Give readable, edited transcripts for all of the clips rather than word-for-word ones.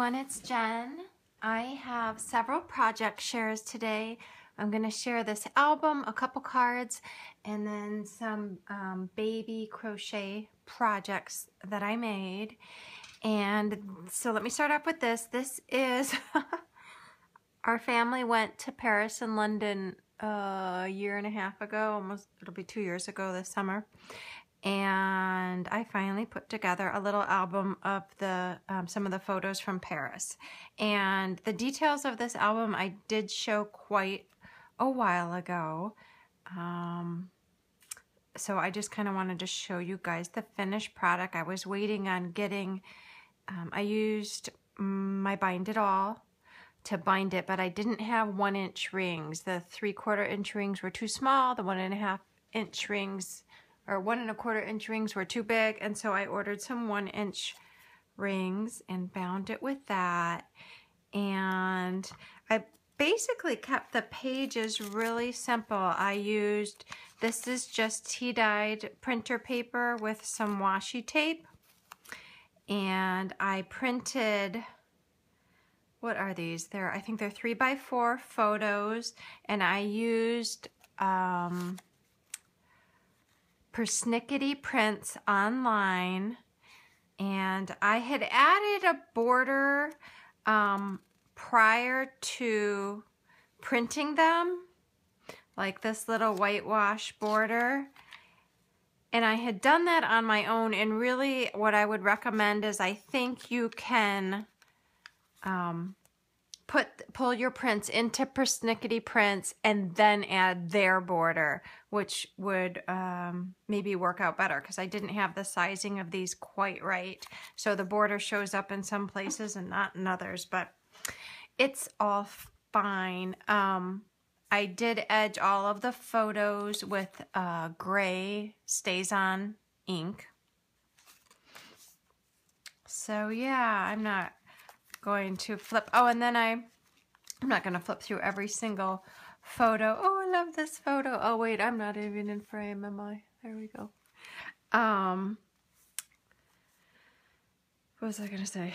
everyone, it's Jen. I have several project shares today. I'm going to share this album, a couple cards, and then some baby crochet projects that I made. And so let me start off with this. This is, our family went to Paris and London a year and a half ago, almost, it'll be 2 years ago this summer. And I finally put together a little album of the some of the photos from Paris. And the details of this album I did show quite a while ago. So I just kind of wanted to show you guys the finished product. I was waiting on getting, I used my Bind It All to bind it, but I didn't have 1-inch rings. The 3/4 inch rings were too small. The 1.5 inch rings or 1 1/4 inch rings were too big, and so I ordered some 1-inch rings and bound it with that. And I basically kept the pages really simple. I used, this is just tea-dyed printer paper with some washi tape, and I printed, what are these? I think they're 3x4 photos, and I used persnickety prints online, and I had added a border prior to printing them, like this little whitewash border, and I had done that on my own. And really what I would recommend is, I think you can pull your prints into persnickety prints and then add their border, which would maybe work out better, because I didn't have the sizing of these quite right. So the border shows up in some places and not in others, but it's all fine. I did edge all of the photos with gray StazOn ink. So yeah, I'm not going to flip. Oh, and then I'm not going to flip through every single photo. Oh, I love this photo. Oh, wait, I'm not even in frame, am I? There we go. What was I going to say?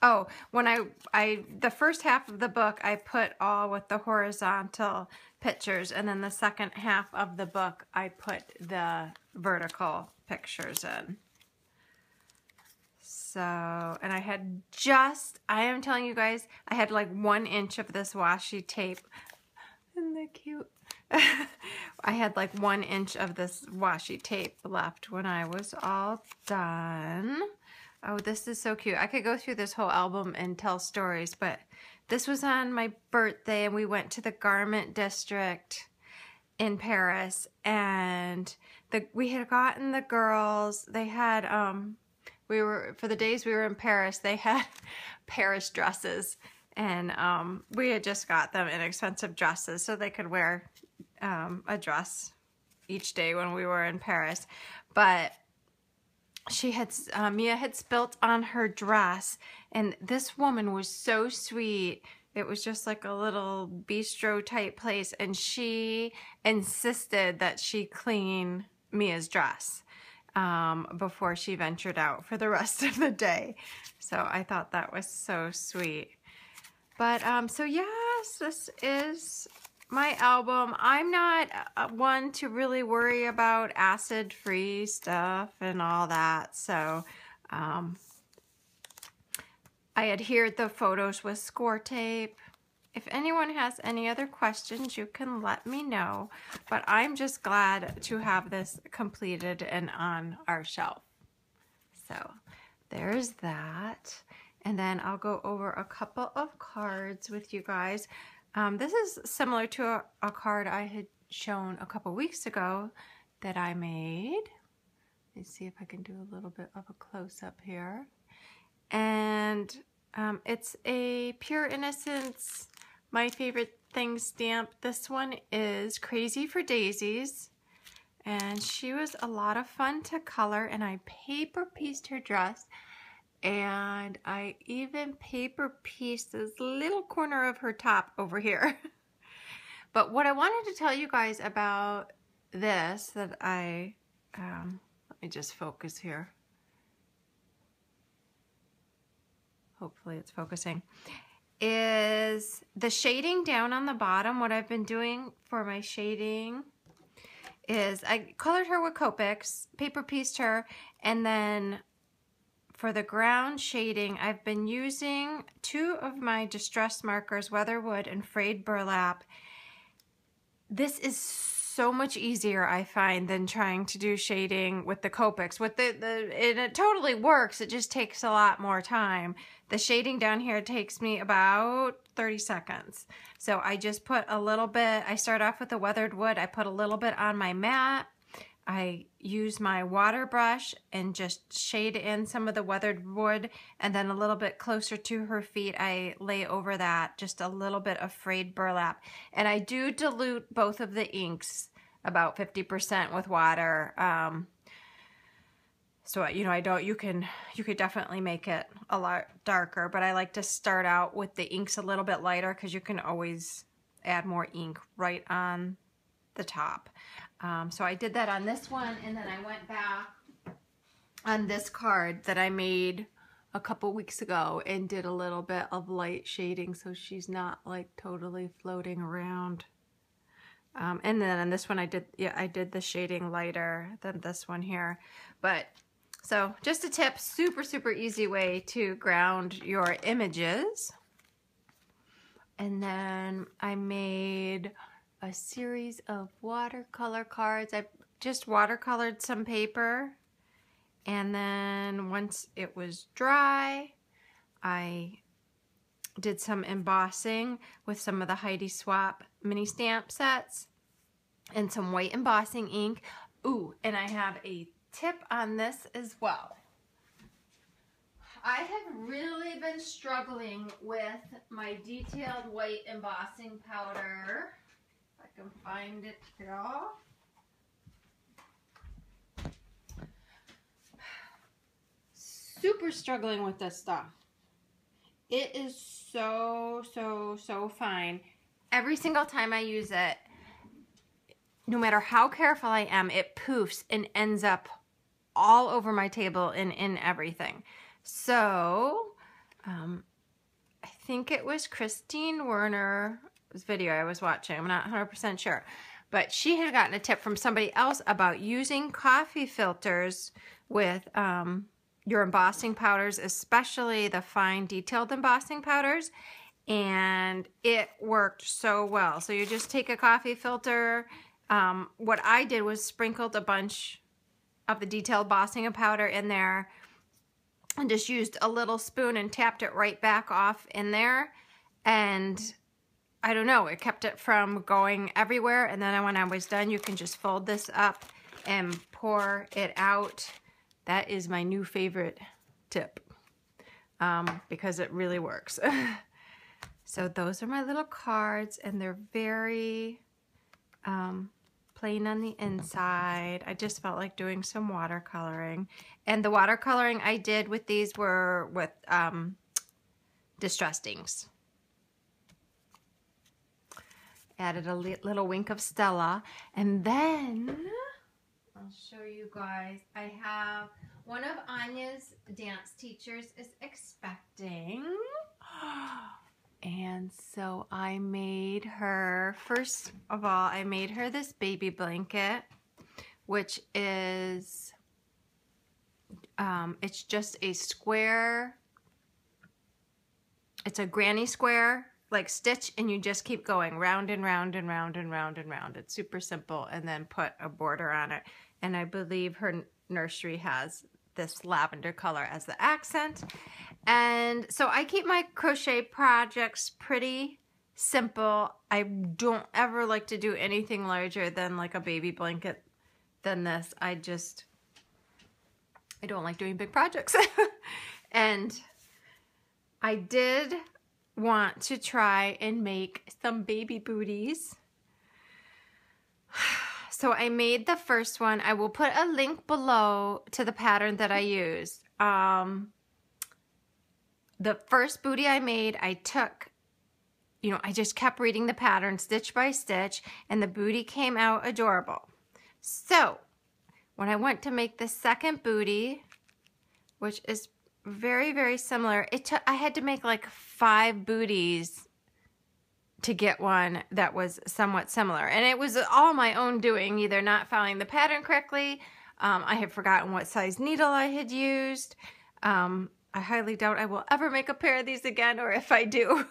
Oh, when the first half of the book, I put all with the horizontal pictures, and then the second half of the book, I put the vertical pictures in. So, and I had I am telling you guys, I had like 1 inch of this washi tape. Isn't that cute? I had like 1 inch of this washi tape left when I was all done. Oh, this is so cute. I could go through this whole album and tell stories, but this was on my birthday, and we went to the garment district in Paris, and we had gotten the girls, they had, for the days we were in Paris, they had Paris dresses, and we had just got them inexpensive dresses so they could wear a dress each day when we were in Paris. But Mia had spilt on her dress, and this woman was so sweet. It was just like a little bistro type place, and she insisted that she clean Mia's dress before she ventured out for the rest of the day. So I thought that was so sweet. But so yes, this is my album. I'm not one to really worry about acid-free stuff and all that, so I adhered the photos with score tape. If anyone has any other questions, you can let me know, but I'm just glad to have this completed and on our shelf. So there's that, and then I'll go over a couple of cards with you guys. This is similar to a card I had shown a couple weeks ago that I made. Let's see if I can do a little bit of a close-up here. And it's a Pure Innocence, My Favorite Thing stamp. This one is Crazy for Daisies, and she was a lot of fun to color, and I paper pieced her dress. And I even paper pieced this little corner of her top over here. But what I wanted to tell you guys about this, that let me just focus here. hopefully it's focusing, is the shading down on the bottom. What I've been doing for my shading is I colored her with Copics, paper pieced her, and then for the ground shading, I've been using 2 of my distress markers, Weatherwood and Frayed Burlap. This is so much easier, I find, than trying to do shading with the Copics. With it totally works, it just takes a lot more time. The shading down here takes me about 30 seconds. So I just put a little bit, I start off with the weathered wood, I put a little bit on my mat, I use my water brush and just shade in some of the weathered wood, and then a little bit closer to her feet I lay over that just a little bit of frayed burlap. And I do dilute both of the inks about 50% with water. So you know, you could definitely make it a lot darker, but I like to start out with the inks a little bit lighter because you can always add more ink right on the top. So I did that on this one, and then I went back on this card that I made a couple weeks ago and did a little bit of light shading so she's not like totally floating around. And then on this one I did the shading lighter than this one here. But so just a tip, super easy way to ground your images. And then I made a series of watercolor cards. I just watercolored some paper, and then once it was dry, I did some embossing with some of the Heidi Swap mini stamp sets and some white embossing ink. Ooh, and I have a tip on this as well. I have really been struggling with my detailed white embossing powder. If I can find it here. Super struggling with this stuff. It is so fine. Every single time I use it, no matter how careful I am, it poofs and ends up all over my table and in everything. So, I think it was Christine Werner's video I was watching. I'm not 100% sure. But she had gotten a tip from somebody else about using coffee filters with your embossing powders, especially the fine detailed embossing powders. And it worked so well. So you just take a coffee filter. What I did was sprinkled a bunch of the detailed embossing powder in there, and just used a little spoon and tapped it right back off in there. And I don't know, it kept it from going everywhere. And then when I was done, you can just fold this up and pour it out. That is my new favorite tip, because it really works. So those are my little cards, and they're very plain on the inside. I just felt like doing some watercoloring. And the watercoloring I did with these were with distressed inks. Added a little wink of Stella. And then, I'll show you guys, I have one of Anya's dance teachers is expecting. And so I made her, first of all, I made her this baby blanket, which is, it's just a square, it's a granny square, like stitch, and you just keep going round and round and round and round and round. It's super simple, and then put a border on it. And I believe her nursery has this lavender color as the accent. And so I keep my crochet projects pretty simple. I don't ever like to do anything larger than like a baby blanket than this. I don't like doing big projects. And I did want to try and make some baby booties. So I made the first one. I will put a link below to the pattern that I used. The first booty I made, I took, you know, I just kept reading the pattern stitch by stitch, and the booty came out adorable. So when I went to make the second booty, which is very, very similar. I had to make like 5 booties to get one that was somewhat similar. And it was all my own doing, either not following the pattern correctly. I had forgotten what size needle I had used. I highly doubt I will ever make a pair of these again, or if I do.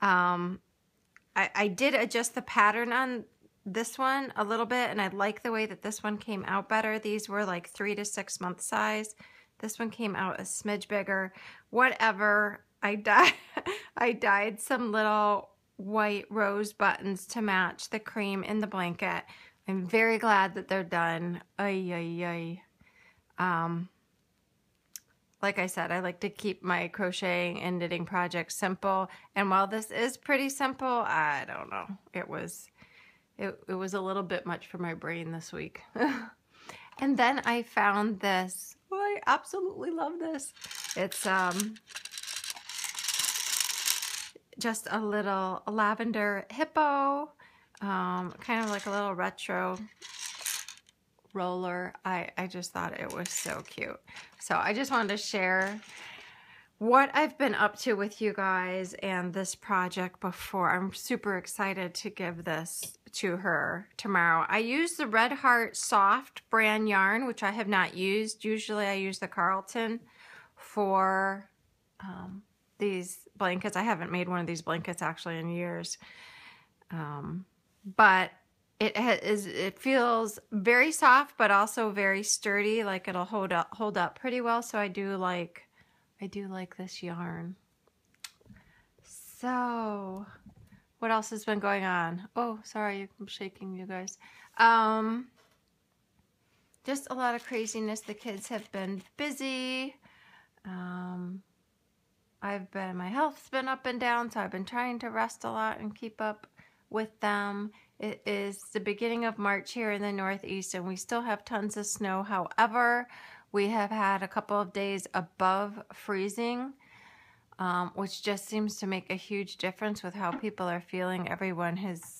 I did adjust the pattern on this one a little bit, and I like the way that this one came out better. These were like 3 to 6 month size. This one came out a smidge bigger. Whatever. I dyed some little white rose buttons to match the cream in the blanket. I'm very glad that they're done. Ay, ay, ay. Like I said, I like to keep my crocheting and knitting projects simple. And while this is pretty simple, I don't know. It was a little bit much for my brain this week. And then I found this. Oh, I absolutely love this. It's just a little lavender hippo, kind of like a little retro roller. I just thought it was so cute. So I just wanted to share what I've been up to with you guys and this project before. I'm super excited to give this to her tomorrow. I use the Red Heart Soft brand yarn, which I have not used. Usually I use the Carlton for these blankets. I haven't made one of these blankets actually in years. But it feels very soft, but also very sturdy. Like it'll hold up pretty well. So I do like this yarn. So what else has been going on? Oh, sorry, I'm shaking you guys. Just a lot of craziness. The kids have been busy. My health's been up and down, so I've been trying to rest a lot and keep up with them. It is the beginning of March here in the Northeast, and we still have tons of snow. However, we have had a couple of days above freezing, which just seems to make a huge difference with how people are feeling. Everyone has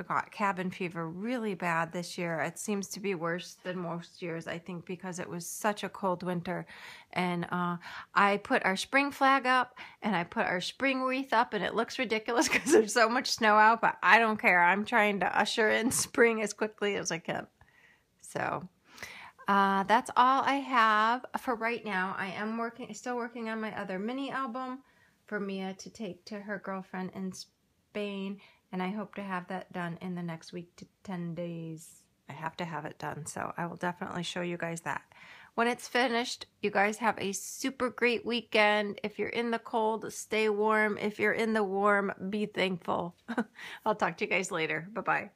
got cabin fever really bad this year. It seems to be worse than most years, I think, because it was such a cold winter. And I put our spring flag up and I put our spring wreath up, and it looks ridiculous because there's so much snow out, but I don't care. I'm trying to usher in spring as quickly as I can. So that's all I have for right now. I am still working on my other mini album for Mia to take to her girlfriend in Spain. And I hope to have that done in the next week to 10 days. I have to have it done, so I will definitely show you guys that. When it's finished, you guys have a super great weekend. If you're in the cold, stay warm. If you're in the warm, be thankful. I'll talk to you guys later. Bye-bye.